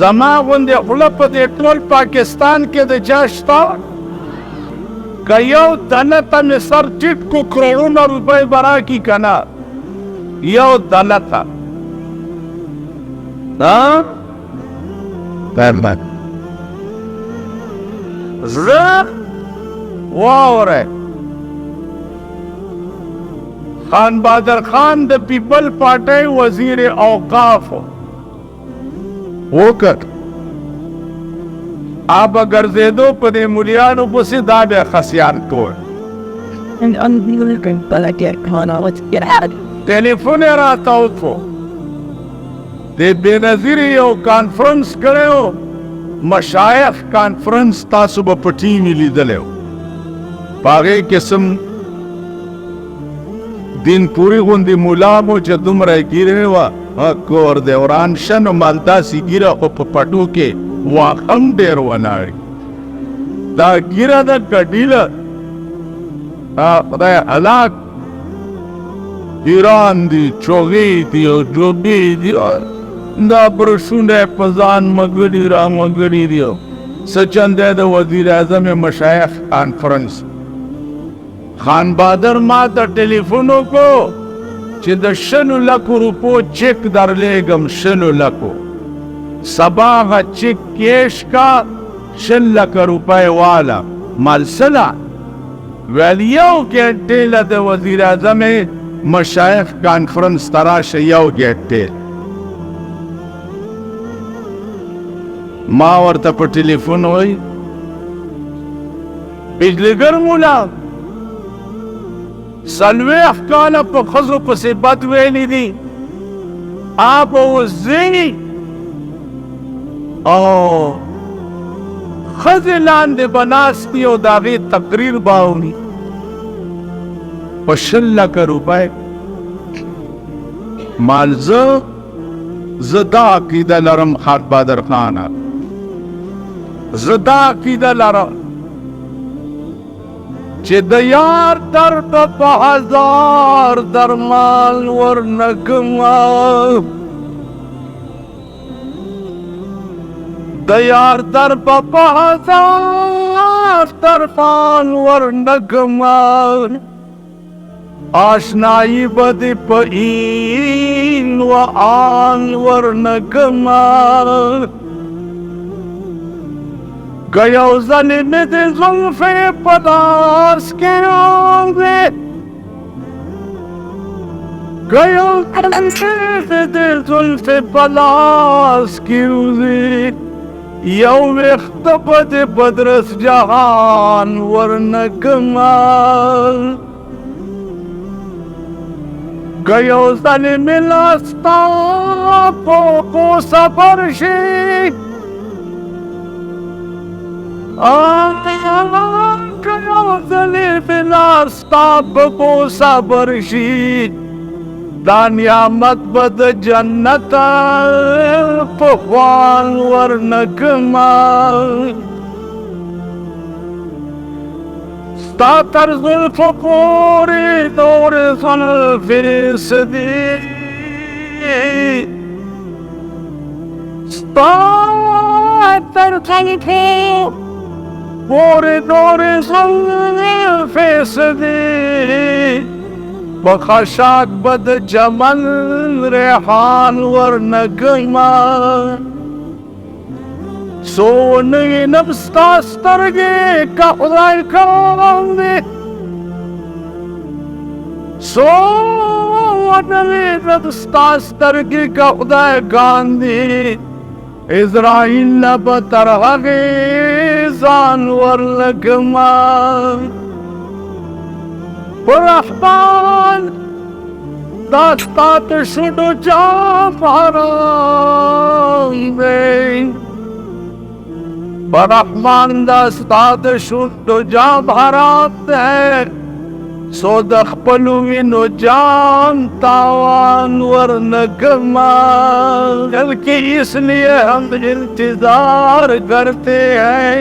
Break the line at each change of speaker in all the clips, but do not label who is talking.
زما غوندې خوله په دې ټول پاکستان کې د چا شته؟ که یو دانه ته مې سر ټیټ کو کروڑونه روپۍ به راکړي که نه؟ یو دانه ته زړه واورئ. خان بهادر خان د پیپل پارټۍ وزیر اوقاف وکړ، آب ګرځېدو په دې مولیانو پسې دا بیا خسیان کول. ټلیفون یې راته وکړو، د بېنظیر یو کانفرنس کړی و، مشایخ کانفرنس، تاسو به په ټي وي لیدلی و، په هغې کې سم دین پوری غوندې مولا مو چې دومره یې ګیرې وه، کور دې وران شه نو مالداسې ګیره خو په پټو کې واقع هم ډېر ولاړ. دا ګیره ده که ډیله؟ خدای هلاک ایران دی، چوغې دي او جوبې دي، دا برشونه یې په ځان مګړي را مګړي دي. څه چند دی د وزیر اعظم مشایخ کانفرنس. خان بهادر ما ته ټلیفون وکړو چې د 100 لکو روپو چک درلیږم، 100 لکو، سبا هغه چک کیش کا 100 لکه روپۍ واله مالسله. ویل یو ګنټې له د وزیر اعظم مشایخ کانفرنس ته راشه، یو ګنټې. ما ورته په ټلیفون وی بجلیګر مولا 40 کاله په ښځو پسې بد ویلي دي، آپ اوس ځي او ښځې لاندې به ناست دي او د هغې تقریر به اوري په 100 لکه روپۍ. مال زه دا عقیده لرم خان بهادر خانه، زه دا عقیده لرم چې د یار درد په 1000 درمان ورنکما، د یار درد په 1000 درمان ورنکما، آشنایی به دې په این و آن ورنکما. که یو ځلې مې د زلفې په لاس کې وځې، که یو ځلې مې د زلفې په لاس کې وځې، یو ویښته به دې بدرس جهان ورنکما. که یو ځلې مې لاس ستا په پښو سفر شي، که یو ځلې مې لاس ستا په پښو سفر شي، دا نعمت به د جنت په خوان ورنکما. ستا تر زلفو پورې دور زلفې دي، ستا تر زلفو پورې دور زلفې دي، په خشاک به د چمن ریحان ورنکما. څو نوي نم ستا سترګې که خدای کاندې، څو نوي نم ستا سترګې که خدای کاندې، عزراییل نه به تر هغې ځان ورلګما. په رحمان دا ستا ته شونډو جام حرام دی، په رحمان دا ستا د شونډو جام حرام دی، څو د خپلو وینو جام تاوان ورنکما. بلکې اس لیے ہم انتظار کرتے ہیں،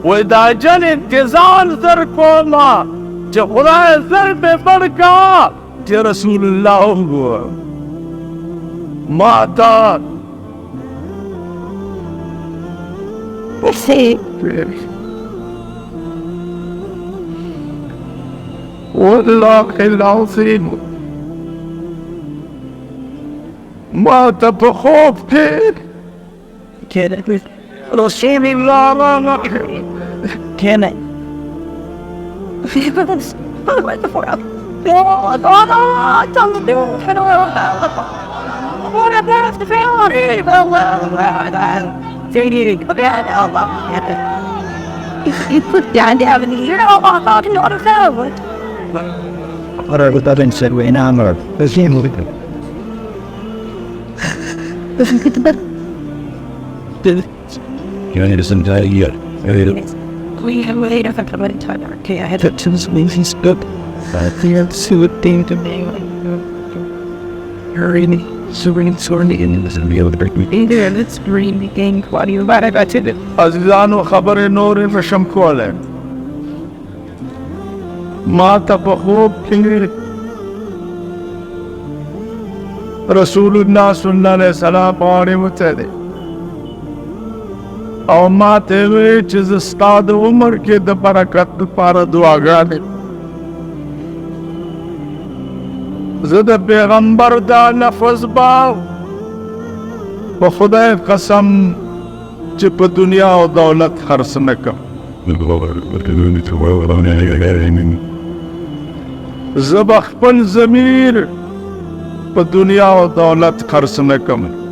وہ دا جن انتظار زر کوما چې خدای زر میں بڑکا چې رسول الله ما تا
See,
والله العظيم ما تبخوف كيف
can it? Little shamey,
لا لا لا
can it? What the fuck? Oh, no, don't do it. What about the family? You put down in the ear. Oh, not a family.
What are the things that we now know? The same with them. You need some time here.
We have waited for the time. Okay, I had
That just means he's good. I think it's a good thing to me. You're really sorry in this and be able to break me.
either let's read the game. What do you about it? I did it.
عزیزانو خبر نور فشم کوله ما تبخوف كيف رسول الله صلى الله عليه وسلم باندې وته او ما ته وی چې زستاد عمر کې د برکت لپاره دعاګانې زه د پیغمبر دا لفظ با په خدای قسم چې په دنیا او دولت خرڅ نه کړم زه به خپل ضمیر په دنیا او دولت خرڅ نه کړم